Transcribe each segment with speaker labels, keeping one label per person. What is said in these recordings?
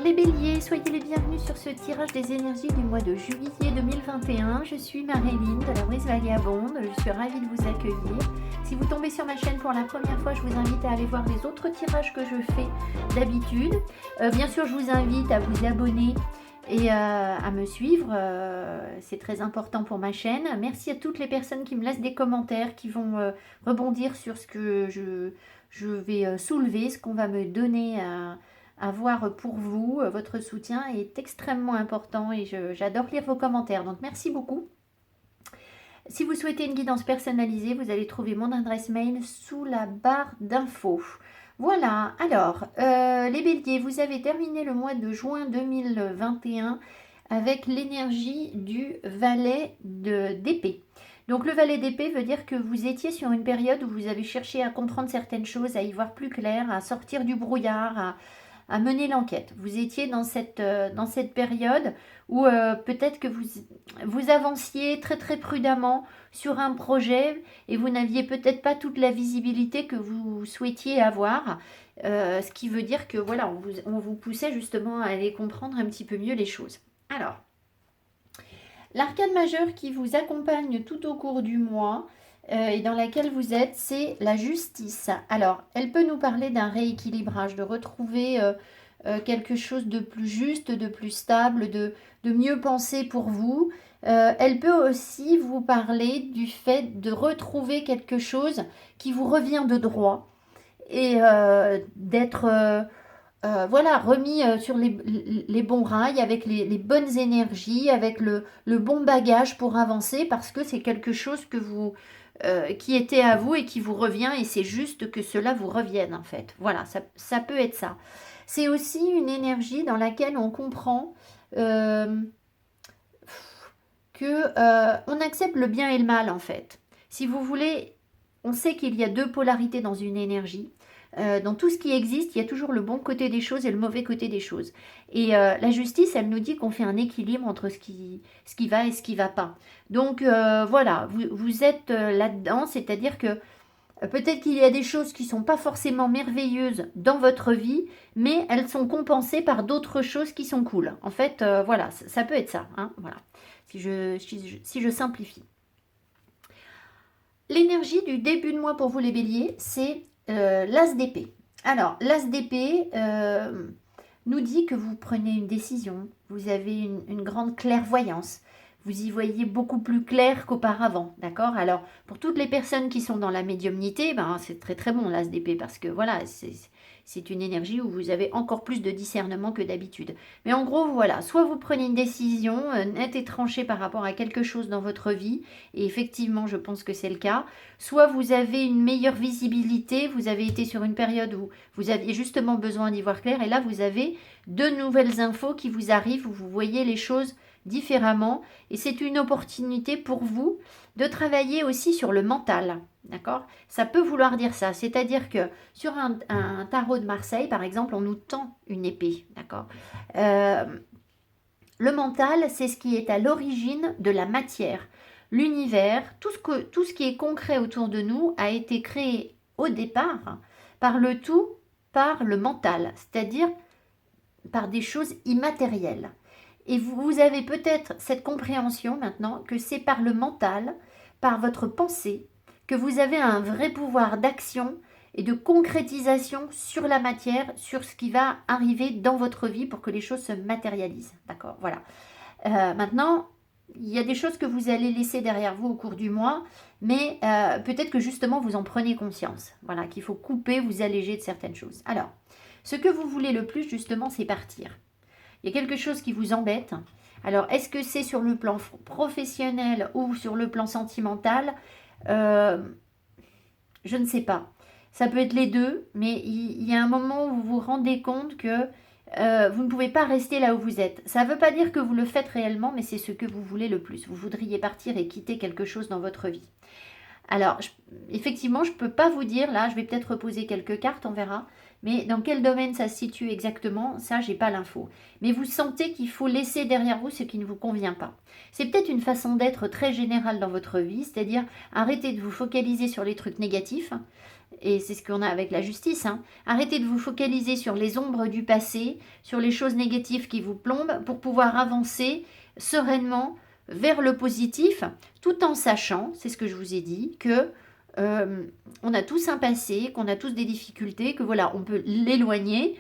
Speaker 1: les béliers, soyez les bienvenus sur ce tirage des énergies du mois de juillet 2021. Je suis Maréline de la Brise Vagabonde, je suis ravie de vous accueillir. Si vous tombez sur ma chaîne pour la première fois, je vous invite à aller voir les autres tirages que je fais d'habitude. Bien sûr, je vous invite à vous abonner et à me suivre, c'est très important pour ma chaîne. Merci à toutes les personnes qui me laissent des commentaires, qui vont rebondir sur ce que je vais soulever, ce qu'on va me donner à voir pour vous. Votre soutien est extrêmement important et j'adore lire vos commentaires, donc merci beaucoup. Si vous souhaitez une guidance personnalisée, vous allez trouver mon adresse mail sous la barre d'infos. Voilà, alors, les béliers, vous avez terminé le mois de juin 2021 avec l'énergie du valet d'épée. Donc le valet d'épée veut dire que vous étiez sur une période où vous avez cherché à comprendre certaines choses, à y voir plus clair, à sortir du brouillard, à mener l'enquête. Vous étiez dans cette période où peut-être que vous avanciez très très prudemment sur un projet et vous n'aviez peut-être pas toute la visibilité que vous souhaitiez avoir, ce qui veut dire que voilà, on vous poussait justement à aller comprendre un petit peu mieux les choses. Alors, l'arcane majeure qui vous accompagne tout au cours du mois et dans laquelle vous êtes, c'est la justice. Alors, elle peut nous parler d'un rééquilibrage, de retrouver quelque chose de plus juste, de plus stable, de mieux pensé pour vous. Elle peut aussi vous parler du fait de retrouver quelque chose qui vous revient de droit et d'être voilà, remis sur les bons rails, avec les bonnes énergies, avec le bon bagage pour avancer, parce que c'est quelque chose que qui était à vous et qui vous revient, et c'est juste que cela vous revienne en fait. Voilà, ça peut être ça. C'est aussi une énergie dans laquelle on comprend on accepte le bien et le mal en fait. Si vous voulez, on sait qu'il y a deux polarités dans une énergie. Dans tout ce qui existe, il y a toujours le bon côté des choses et le mauvais côté des choses. Et la justice, elle nous dit qu'on fait un équilibre entre ce qui va et ce qui ne va pas. Donc voilà, vous êtes là-dedans, c'est-à-dire que peut-être qu'il y a des choses qui ne sont pas forcément merveilleuses dans votre vie, mais elles sont compensées par d'autres choses qui sont cool. En fait, voilà, ça peut être ça. Hein, voilà, si je simplifie. L'énergie du début de mois pour vous les béliers, c'est l'as d'épée. Alors, l'as d'épée nous dit que vous prenez une décision, vous avez une grande clairvoyance, vous y voyez beaucoup plus clair qu'auparavant, d'accord? Alors, pour toutes les personnes qui sont dans la médiumnité, ben, c'est très très bon l'as d'épée, parce que voilà, c'est une énergie où vous avez encore plus de discernement que d'habitude. Mais en gros, voilà, soit vous prenez une décision nette et tranchée par rapport à quelque chose dans votre vie, et effectivement, je pense que c'est le cas, soit vous avez une meilleure visibilité, vous avez été sur une période où vous aviez justement besoin d'y voir clair, et là, vous avez de nouvelles infos qui vous arrivent, où vous voyez les choses différemment, et c'est une opportunité pour vous de travailler aussi sur le mental. D'accord? Ça peut vouloir dire ça, c'est-à-dire que sur un tarot de Marseille, par exemple, on nous tend une épée. D'accord? Le mental, c'est ce qui est à l'origine de la matière. L'univers, tout ce qui est concret autour de nous a été créé au départ par le mental, c'est-à-dire par des choses immatérielles. Et vous avez peut-être cette compréhension maintenant que c'est par le mental, par votre pensée, que vous avez un vrai pouvoir d'action et de concrétisation sur la matière, sur ce qui va arriver dans votre vie pour que les choses se matérialisent. D'accord? Voilà. Maintenant, il y a des choses que vous allez laisser derrière vous au cours du mois, mais peut-être que justement vous en prenez conscience. Voilà, qu'il faut couper, vous alléger de certaines choses. Alors, ce que vous voulez le plus justement, c'est partir. Il y a quelque chose qui vous embête. Alors, est-ce que c'est sur le plan professionnel ou sur le plan sentimental? Je ne sais pas. Ça peut être les deux, mais il y a un moment où vous vous rendez compte que vous ne pouvez pas rester là où vous êtes. Ça ne veut pas dire que vous le faites réellement, mais c'est ce que vous voulez le plus. Vous voudriez partir et quitter quelque chose dans votre vie. Alors, effectivement, je ne peux pas vous dire, là, je vais peut-être reposer quelques cartes, on verra. Mais dans quel domaine ça se situe exactement, ça, j'ai pas l'info. Mais vous sentez qu'il faut laisser derrière vous ce qui ne vous convient pas. C'est peut-être une façon d'être très générale dans votre vie, c'est-à-dire arrêtez de vous focaliser sur les trucs négatifs, et c'est ce qu'on a avec la justice. Hein. Arrêtez de vous focaliser sur les ombres du passé, sur les choses négatives qui vous plombent, pour pouvoir avancer sereinement vers le positif, tout en sachant, c'est ce que je vous ai dit, que on a tous un passé, qu'on a tous des difficultés, que voilà, on peut l'éloigner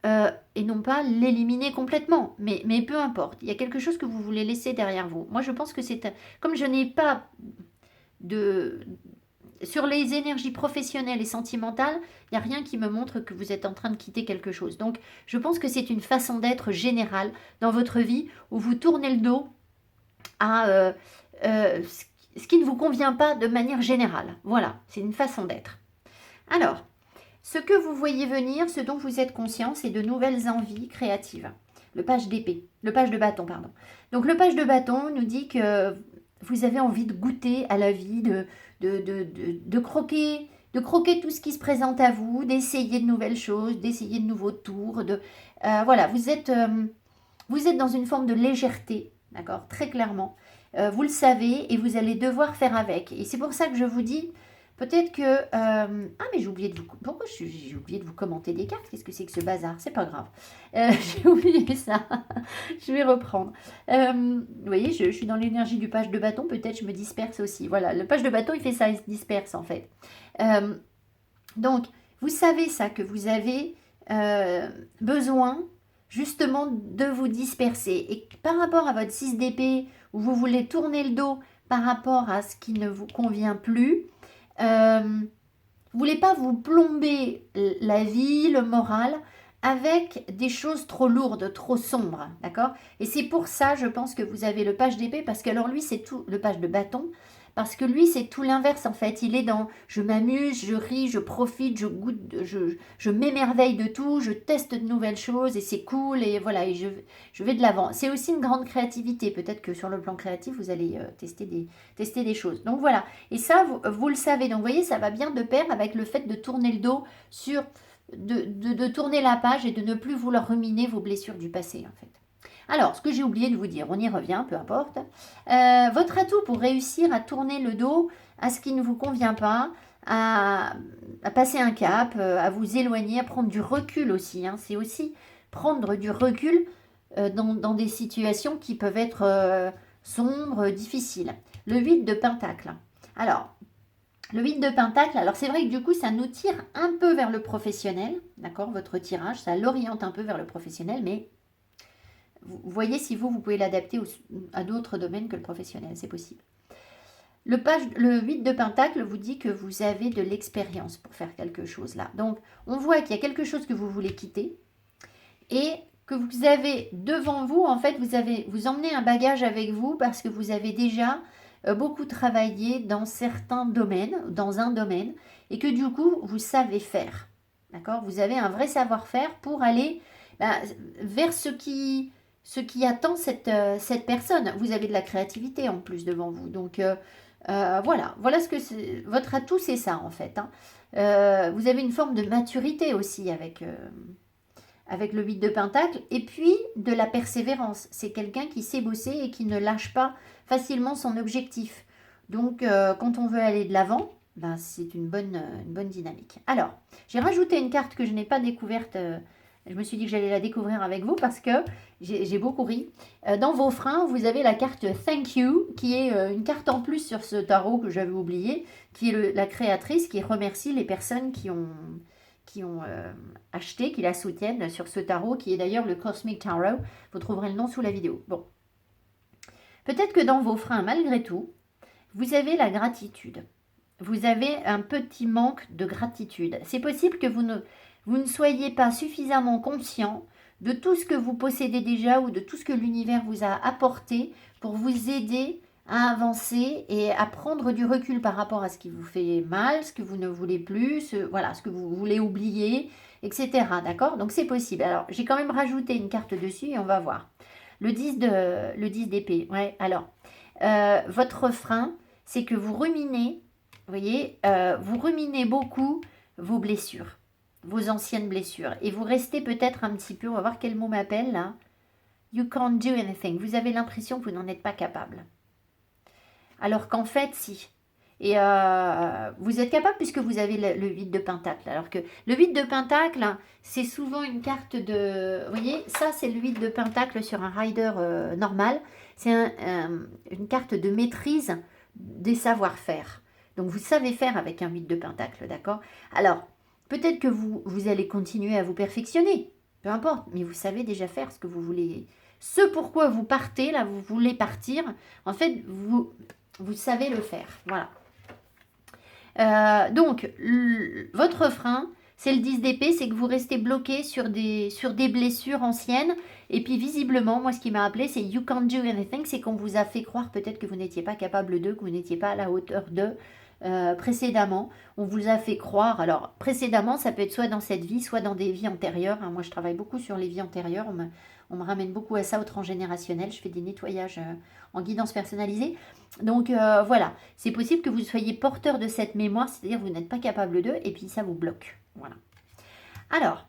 Speaker 1: et non pas l'éliminer complètement. Mais peu importe, il y a quelque chose que vous voulez laisser derrière vous. Moi, je pense que c'est... Comme je n'ai pas de... Sur les énergies professionnelles et sentimentales, il n'y a rien qui me montre que vous êtes en train de quitter quelque chose. Donc, je pense que c'est une façon d'être générale dans votre vie où vous tournez le dos à ce qui ne vous convient pas de manière générale. Voilà, c'est une façon d'être. Alors, ce que vous voyez venir, ce dont vous êtes conscient, c'est de nouvelles envies créatives. Le page d'épée, le page de bâton, pardon. Donc le page de bâton nous dit que vous avez envie de goûter à la vie, de croquer tout ce qui se présente à vous, d'essayer de nouvelles choses, d'essayer de nouveaux tours. Voilà, vous êtes dans une forme de légèreté, d'accord, très clairement. Vous le savez et vous allez devoir faire avec. Et c'est pour ça que je vous dis, peut-être que... ah, mais j'ai oublié de vous... Pourquoi j'ai oublié de vous commenter des cartes? Qu'est-ce que c'est que ce bazar? C'est pas grave. J'ai oublié ça. Je vais reprendre. Vous voyez, je suis dans l'énergie du page de bâton. Peut-être je me disperse aussi. Voilà, le page de bâton, il fait ça, il se disperse en fait. Donc, vous savez ça, que vous avez besoin justement de vous disperser. Et par rapport à votre 6 d'épée, où vous voulez tourner le dos par rapport à ce qui ne vous convient plus, vous ne voulez pas vous plomber la vie, le moral, avec des choses trop lourdes, trop sombres, d'accord? Et c'est pour ça, je pense que vous avez le page d'épée, parce que alors lui, c'est tout, le page de bâton, parce que lui, c'est tout l'inverse en fait. Il est dans je m'amuse, je ris, je profite, je goûte, je m'émerveille de tout, je teste de nouvelles choses et c'est cool et voilà, et je vais de l'avant. C'est aussi une grande créativité. Peut-être que sur le plan créatif, vous allez tester des choses. Donc voilà, et ça, vous le savez. Donc vous voyez, ça va bien de pair avec le fait de tourner le dos sur... De tourner la page et de ne plus vouloir ruminer vos blessures du passé en fait. Alors, ce que j'ai oublié de vous dire, on y revient, peu importe. Votre atout pour réussir à tourner le dos à ce qui ne vous convient pas, à passer un cap, à vous éloigner, à prendre du recul aussi. Hein. C'est aussi prendre du recul dans des situations qui peuvent être sombres, difficiles. Le 8 de Pentacle. Alors, le 8 de Pentacle, alors c'est vrai que du coup, ça nous tire un peu vers le professionnel, d'accord, votre tirage, ça l'oriente un peu vers le professionnel, mais vous voyez si vous pouvez l'adapter à d'autres domaines que le professionnel, c'est possible. Le 8 de Pentacle vous dit que vous avez de l'expérience pour faire quelque chose là. Donc, on voit qu'il y a quelque chose que vous voulez quitter et que vous avez devant vous, en fait, vous emmenez un bagage avec vous parce que vous avez déjà beaucoup travaillé dans certains domaines, dans un domaine, et que du coup, vous savez faire. D'accord? Vous avez un vrai savoir-faire pour aller vers ce qui attend cette personne. Vous avez de la créativité en plus devant vous. Donc voilà ce que c'est. Votre atout, c'est ça en fait. Hein. Vous avez une forme de maturité aussi avec le 8 de Pentacle. Et puis de la persévérance. C'est quelqu'un qui sait bosser et qui ne lâche pas facilement son objectif. Donc quand on veut aller de l'avant, c'est une bonne dynamique. Alors, j'ai rajouté une carte que je n'ai pas découverte. Je me suis dit que j'allais la découvrir avec vous parce que j'ai beaucoup ri. Dans vos freins, vous avez la carte Thank You, qui est une carte en plus sur ce tarot que j'avais oublié, qui est la créatrice qui remercie les personnes qui ont acheté, qui la soutiennent sur ce tarot, qui est d'ailleurs le Cosmic Tarot. Vous trouverez le nom sous la vidéo. Bon. Peut-être que dans vos freins, malgré tout, vous avez la gratitude. Vous avez un petit manque de gratitude. C'est possible que vous ne soyez pas suffisamment conscient de tout ce que vous possédez déjà ou de tout ce que l'univers vous a apporté pour vous aider à avancer et à prendre du recul par rapport à ce qui vous fait mal, ce que vous ne voulez plus, ce que vous voulez oublier, etc. D'accord? Donc c'est possible. Alors j'ai quand même rajouté une carte dessus et on va voir. Le 10 d'épée. Ouais, alors, votre frein, c'est que vous ruminez Vous voyez, vous ruminez beaucoup vos blessures, vos anciennes blessures. Et vous restez peut-être un petit peu, on va voir quel mot m'appelle là. You can't do anything. Vous avez l'impression que vous n'en êtes pas capable. Alors qu'en fait, si. Et vous êtes capable puisque vous avez le 8 de Pentacle. Alors que le 8 de Pentacle, c'est souvent une carte de... Vous voyez, ça c'est le 8 de Pentacle sur un rider normal. C'est une carte de maîtrise des savoir-faire. Donc vous savez faire avec un 8 de Pentacle, d'accord? Alors, peut-être que vous allez continuer à vous perfectionner. Peu importe, mais vous savez déjà faire ce que vous voulez. Ce pourquoi vous partez, là, vous voulez partir, en fait, vous savez le faire. Voilà. Donc, votre frein, c'est le 10 d'épée, c'est que vous restez bloqué sur des blessures anciennes. Et puis, visiblement, moi, ce qui m'a appelé, c'est you can't do anything, c'est qu'on vous a fait croire peut-être que vous n'étiez pas capable de, que vous n'étiez pas à la hauteur de. Précédemment, on vous a fait croire, alors précédemment ça peut être soit dans cette vie, soit dans des vies antérieures, hein. Moi je travaille beaucoup sur les vies antérieures, on me ramène beaucoup à ça au transgénérationnel, je fais des nettoyages en guidance personnalisée, donc voilà, c'est possible que vous soyez porteur de cette mémoire, c'est-à-dire que vous n'êtes pas capable d'eux, et puis ça vous bloque, voilà. Alors,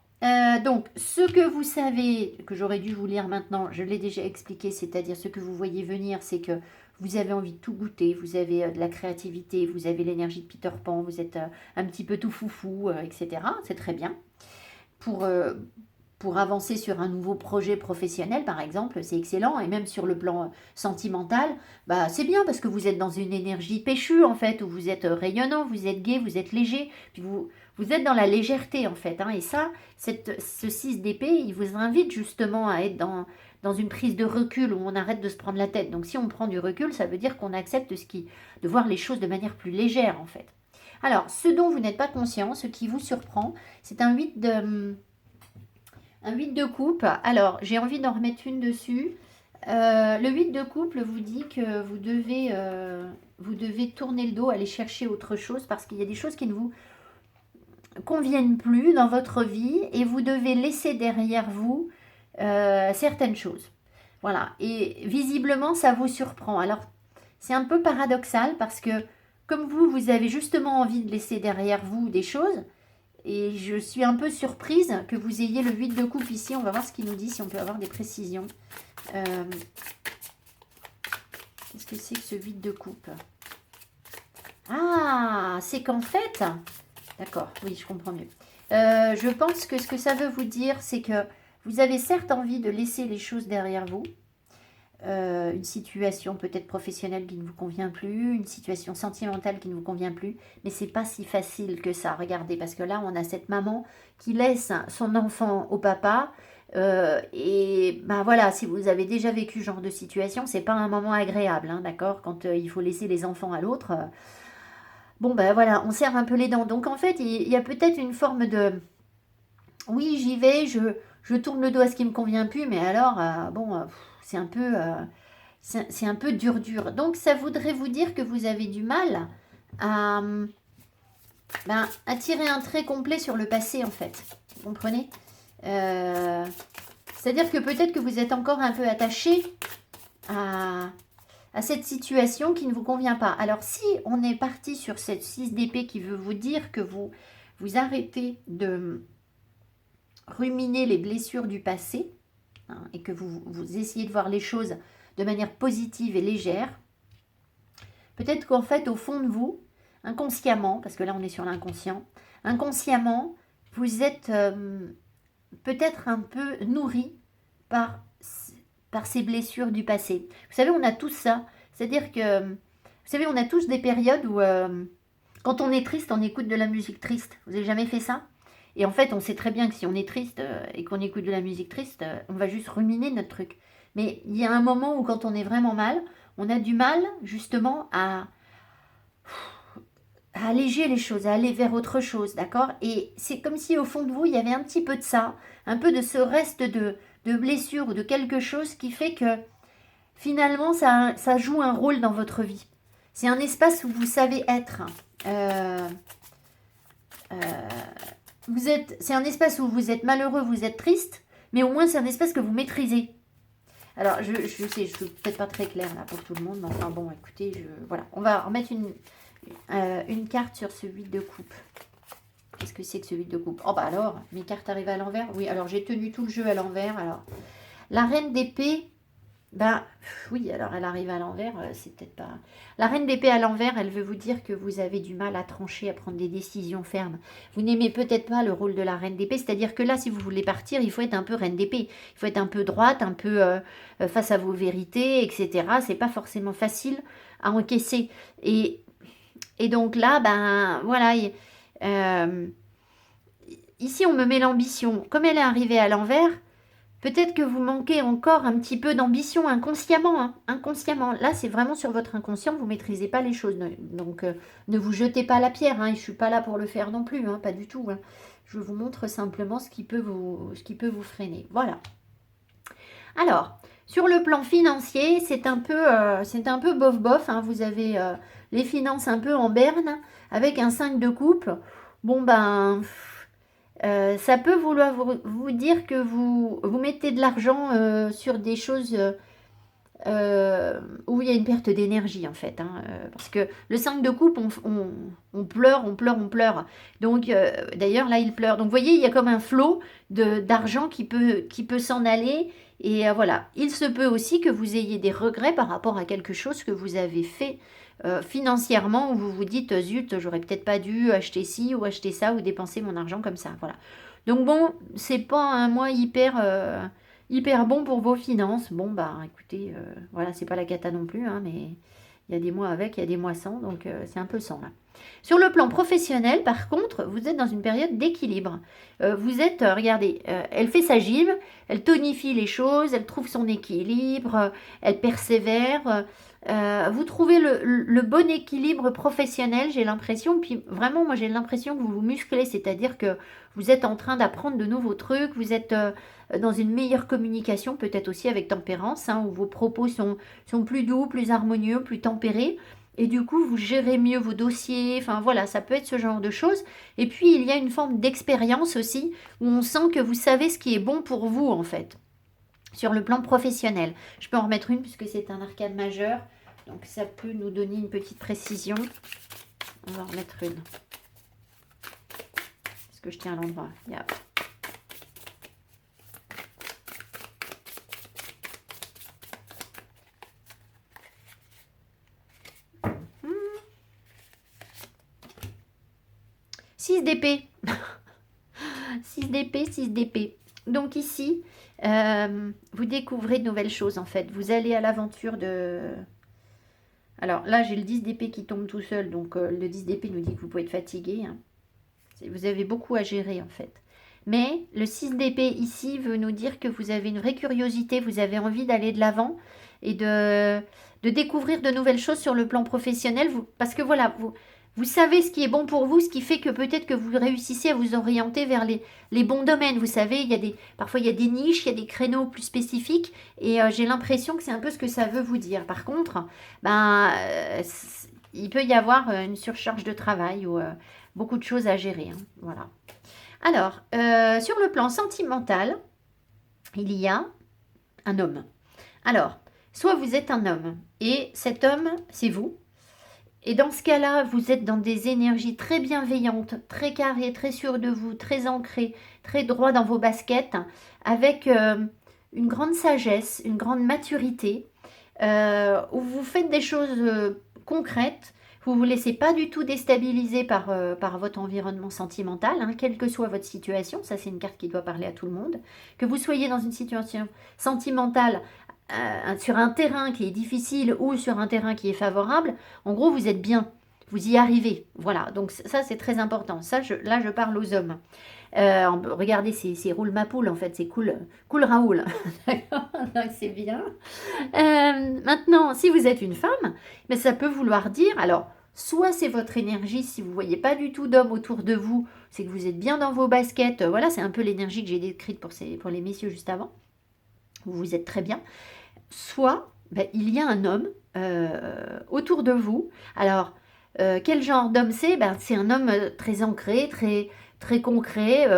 Speaker 1: donc, ce que vous savez, que j'aurais dû vous lire maintenant, je l'ai déjà expliqué, c'est-à-dire ce que vous voyez venir, c'est que vous avez envie de tout goûter, vous avez de la créativité, vous avez l'énergie de Peter Pan, vous êtes un petit peu tout foufou, etc. C'est très bien. Pour avancer sur un nouveau projet professionnel, par exemple, c'est excellent. Et même sur le plan sentimental, bah, c'est bien parce que vous êtes dans une énergie péchue, en fait, où vous êtes rayonnant, vous êtes gai, vous êtes léger, puis vous êtes dans la légèreté, en fait. Hein, et ça, ce 6 d'épée, il vous invite justement à être dans une prise de recul où on arrête de se prendre la tête. Donc si on prend du recul, ça veut dire qu'on accepte de voir les choses de manière plus légère, en fait. Alors, ce dont vous n'êtes pas conscient, ce qui vous surprend, c'est un 8 de coupe. Alors, j'ai envie d'en remettre une dessus. Le 8 de couple vous dit que vous devez tourner le dos, aller chercher autre chose parce qu'il y a des choses qui ne vous conviennent plus dans votre vie et vous devez laisser derrière vous certaines choses. Voilà. Et visiblement, ça vous surprend. Alors, c'est un peu paradoxal parce que comme vous avez justement envie de laisser derrière vous des choses. Et je suis un peu surprise que vous ayez le 8 de coupe ici. On va voir ce qu'il nous dit, si on peut avoir des précisions. Qu'est-ce que c'est que ce 8 de coupe? Ah, c'est qu'en fait... D'accord, oui, je comprends mieux. Je pense que ce que ça veut vous dire, c'est que vous avez certes envie de laisser les choses derrière vous. Une situation peut-être professionnelle qui ne vous convient plus, une situation sentimentale qui ne vous convient plus, mais c'est pas si facile que ça, regardez, parce que là on a cette maman qui laisse son enfant au papa, et ben voilà, si vous avez déjà vécu ce genre de situation, c'est pas un moment agréable, hein, d'accord, quand il faut laisser les enfants à l'autre, bon ben voilà, on serre un peu les dents, donc en fait il y a peut-être une forme de, oui j'y vais, je tourne le dos à ce qui me convient plus, mais alors, bon... c'est un peu dur. Donc, ça voudrait vous dire que vous avez du mal à tirer un trait complet sur le passé, en fait. Vous comprenez? C'est-à-dire que peut-être que vous êtes encore un peu attaché à cette situation qui ne vous convient pas. Alors, si on est parti sur cette 6 d'épée qui veut vous dire que vous arrêtez de ruminer les blessures du passé, et que vous essayez de voir les choses de manière positive et légère, peut-être qu'en fait, au fond de vous, inconsciemment, parce que là on est sur l'inconscient, inconsciemment, vous êtes peut-être un peu nourri par ces blessures du passé. Vous savez, on a tous ça. C'est-à-dire que, vous savez, on a tous des périodes où, quand on est triste, on écoute de la musique triste. Vous n'avez jamais fait ça? Et en fait, on sait très bien que si on est triste et qu'on écoute de la musique triste, on va juste ruminer notre truc. Mais il y a un moment où quand on est vraiment mal, on a du mal justement à alléger les choses, à aller vers autre chose, d'accord? Et c'est comme si au fond de vous, il y avait un petit peu de ça, un peu de ce reste de blessure ou de quelque chose qui fait que finalement, ça joue un rôle dans votre vie. C'est un espace où vous savez être. C'est un espace où vous êtes malheureux, vous êtes triste, mais au moins c'est un espace que vous maîtrisez. Alors, je sais, je ne suis peut-être pas très claire là pour tout le monde, mais enfin bon, écoutez, voilà. On va remettre une carte sur ce 8 de coupe. Qu'est-ce que c'est que ce 8 de coupe? Oh bah alors, mes cartes arrivent à l'envers. Oui, alors j'ai tenu tout le jeu à l'envers. Alors, la reine d'épée, ben oui, alors elle arrive à l'envers, c'est peut-être pas... La reine d'épée à l'envers, elle veut vous dire que vous avez du mal à trancher, à prendre des décisions fermes. Vous n'aimez peut-être pas le rôle de la reine d'épée, c'est-à-dire que là, si vous voulez partir, il faut être un peu reine d'épée. Il faut être un peu droite, un peu face à vos vérités, etc. C'est pas forcément facile à encaisser. Et donc là, ben voilà, ici on me met l'ambition. Comme elle est arrivée à l'envers, peut-être que vous manquez encore un petit peu d'ambition inconsciemment. Hein, inconsciemment. Là, c'est vraiment sur votre inconscient, vous ne maîtrisez pas les choses. Donc, ne vous jetez pas la pierre. Hein, je ne suis pas là pour le faire non plus, hein, pas du tout. Hein. Je vous montre simplement ce qui peut vous freiner. Voilà. Alors, sur le plan financier, c'est un peu bof-bof. Hein, vous avez les finances un peu en berne avec un 5 de coupe. Bon, ben... ça peut vouloir vous dire que vous mettez de l'argent sur des choses où il y a une perte d'énergie en fait. Hein, parce que le 5 de coupe, on pleure, on pleure, on pleure. Donc d'ailleurs là, il pleure. Donc vous voyez, il y a comme un flot d'argent qui peut s'en aller. Et voilà, il se peut aussi que vous ayez des regrets par rapport à quelque chose que vous avez fait financièrement où vous vous dites zut, j'aurais peut-être pas dû acheter ci ou acheter ça ou dépenser mon argent comme ça. Voilà. Donc bon, c'est pas un mois hyper bon pour vos finances. Bon bah écoutez, voilà, c'est pas la cata non plus, hein, mais il y a des mois avec, il y a des mois sans, donc c'est un peu sans là. Sur le plan professionnel, par contre, vous êtes dans une période d'équilibre. Vous êtes, regardez, elle fait sa gym, elle tonifie les choses, elle trouve son équilibre, elle persévère. Vous trouvez le bon équilibre professionnel, j'ai l'impression. Puis vraiment, moi j'ai l'impression que vous vous musclez, c'est-à-dire que vous êtes en train d'apprendre de nouveaux trucs, vous êtes dans une meilleure communication, peut-être aussi avec tempérance, hein, où vos propos sont plus doux, plus harmonieux, plus tempérés. Et du coup, vous gérez mieux vos dossiers. Enfin voilà, ça peut être ce genre de choses. Et puis, il y a une forme d'expérience aussi, où on sent que vous savez ce qui est bon pour vous, en fait, sur le plan professionnel. Je peux en remettre une, puisque c'est un arcane majeur. Donc, ça peut nous donner une petite précision. On va en remettre une. Est-ce que je tiens à l'endroit? Yeah. D'épée. 6 d'épée, 6 d'épée. Donc ici, vous découvrez de nouvelles choses en fait. Vous allez à l'aventure de... Alors là, j'ai le 10 d'épée qui tombe tout seul. Donc le 10 d'épée nous dit que vous pouvez être fatigué. Hein. Vous avez beaucoup à gérer en fait. Mais le 6 d'épée ici veut nous dire que vous avez une vraie curiosité. Vous avez envie d'aller de l'avant et de découvrir de nouvelles choses sur le plan professionnel. Parce que voilà, vous savez ce qui est bon pour vous, ce qui fait que peut-être que vous réussissez à vous orienter vers les bons domaines. Vous savez, parfois il y a des niches, il y a des créneaux plus spécifiques et j'ai l'impression que c'est un peu ce que ça veut vous dire. Par contre, il peut y avoir une surcharge de travail ou beaucoup de choses à gérer. Hein, voilà. Alors, sur le plan sentimental, il y a un homme. Alors, soit vous êtes un homme et cet homme, c'est vous. Et dans ce cas-là, vous êtes dans des énergies très bienveillantes, très carrées, très sûres de vous, très ancrées, très droit dans vos baskets, avec une grande sagesse, une grande maturité, où vous faites des choses concrètes. Vous ne vous laissez pas du tout déstabiliser par votre environnement sentimental, hein, quelle que soit votre situation. Ça, c'est une carte qui doit parler à tout le monde. Que vous soyez dans une situation sentimentale, sur un terrain qui est difficile ou sur un terrain qui est favorable, en gros, vous êtes bien, vous y arrivez. Voilà, donc ça, c'est très important. Ça, là, je parle aux hommes. Regardez, c'est roule ma poule, en fait, c'est cool Raoul. D'accord, c'est bien. Maintenant, si vous êtes une femme, mais ça peut vouloir dire, alors, soit c'est votre énergie, si vous ne voyez pas du tout d'hommes autour de vous, c'est que vous êtes bien dans vos baskets. Voilà, c'est un peu l'énergie que j'ai décrite pour les messieurs juste avant. Vous êtes très bien. Soit il y a un homme autour de vous. Alors, quel genre d'homme c'est? C'est un homme très ancré, très, très concret.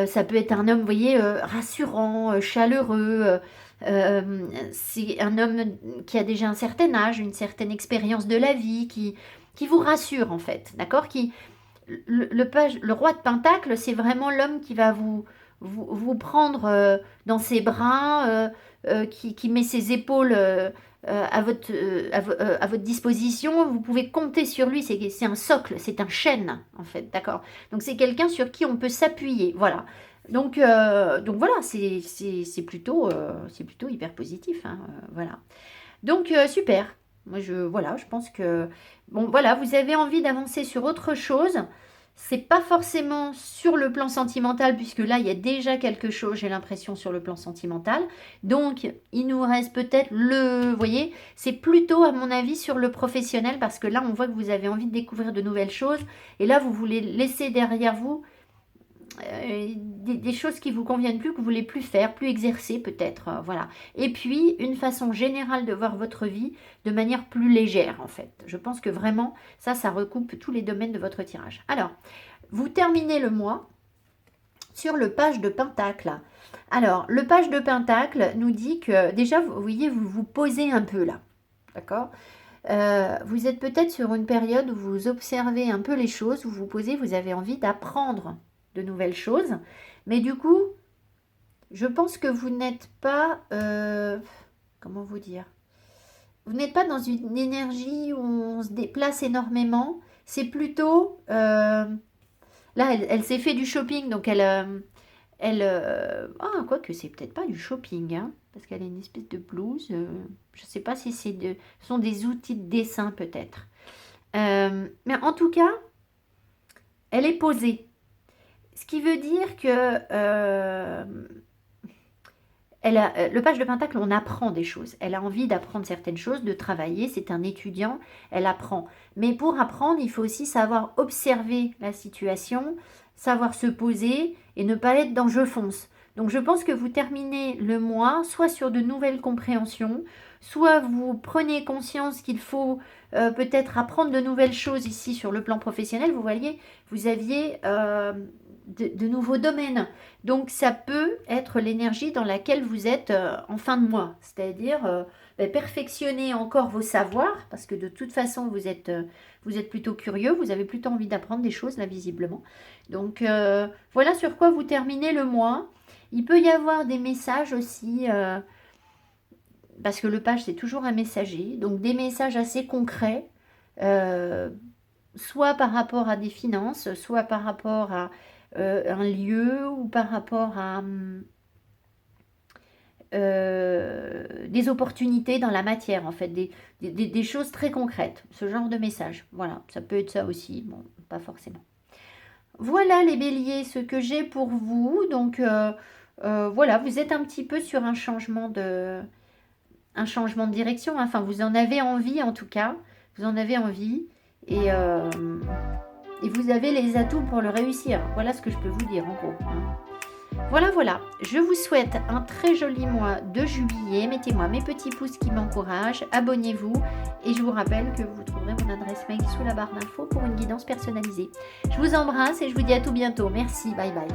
Speaker 1: Ça peut être un homme, vous voyez, rassurant, chaleureux. C'est un homme qui a déjà un certain âge, une certaine expérience de la vie, qui vous rassure en fait, d'accord? Le roi de Pentacle, c'est vraiment l'homme qui va vous prendre dans ses bras, qui met ses épaules à votre disposition. Vous pouvez compter sur lui, c'est un socle, c'est un chêne en fait, d'accord? Donc c'est quelqu'un sur qui on peut s'appuyer, voilà. Donc voilà, c'est plutôt hyper positif, hein, voilà. Donc super. Moi voilà, je pense que bon voilà, vous avez envie d'avancer sur autre chose. C'est pas forcément sur le plan sentimental, puisque là, il y a déjà quelque chose, j'ai l'impression, sur le plan sentimental. Donc, il nous reste peut-être vous voyez, c'est plutôt, à mon avis, sur le professionnel, parce que là, on voit que vous avez envie de découvrir de nouvelles choses. Et là, vous voulez laisser derrière vous des choses qui vous conviennent plus, que vous voulez plus faire, plus exercer peut-être, voilà. Et puis, une façon générale de voir votre vie de manière plus légère, en fait. Je pense que vraiment, ça recoupe tous les domaines de votre tirage. Alors, vous terminez le mois sur le page de Pentacle. Alors, le page de Pentacle nous dit que, déjà, vous voyez, vous vous posez un peu là, d'accord? Vous êtes peut-être sur une période où vous observez un peu les choses, vous vous posez, vous avez envie d'apprendre de nouvelles choses, mais du coup, je pense que vous n'êtes pas, comment vous dire, vous n'êtes pas dans une énergie où on se déplace énormément, c'est plutôt, là, elle s'est fait du shopping, donc quoique c'est peut-être pas du shopping, hein, parce qu'elle a une espèce de blouse, je sais pas si ce sont des outils de dessin peut-être, mais en tout cas, elle est posée. Ce qui veut dire que le page de Pentacle, on apprend des choses. Elle a envie d'apprendre certaines choses, de travailler. C'est un étudiant, elle apprend. Mais pour apprendre, il faut aussi savoir observer la situation, savoir se poser et ne pas être dans je fonce. Donc je pense que vous terminez le mois soit sur de nouvelles compréhensions, soit vous prenez conscience qu'il faut peut-être apprendre de nouvelles choses ici sur le plan professionnel. Vous voyez, vous aviez de nouveaux domaines. Donc ça peut être l'énergie dans laquelle vous êtes en fin de mois, c'est-à-dire perfectionner encore vos savoirs, parce que de toute façon vous êtes plutôt curieux, vous avez plutôt envie d'apprendre des choses là visiblement. Donc voilà sur quoi vous terminez le mois. Il peut y avoir des messages aussi, parce que le page c'est toujours un messager, donc des messages assez concrets, soit par rapport à des finances, soit par rapport à un lieu, ou par rapport à des opportunités dans la matière, en fait, des choses très concrètes, ce genre de message. Voilà, ça peut être ça aussi, bon, pas forcément. Voilà les béliers, ce que j'ai pour vous. Donc voilà, vous êtes un petit peu sur un changement de direction, hein. Enfin, vous en avez envie en tout cas, vous en avez envie, et vous avez les atouts pour le réussir. Voilà ce que je peux vous dire en gros, hein. Voilà, je vous souhaite un très joli mois de juillet. Mettez-moi mes petits pouces qui m'encouragent, abonnez-vous, et je vous rappelle que vous trouverez mon adresse mail sous la barre d'infos pour une guidance personnalisée. Je vous embrasse et je vous dis à tout bientôt. Merci, bye bye.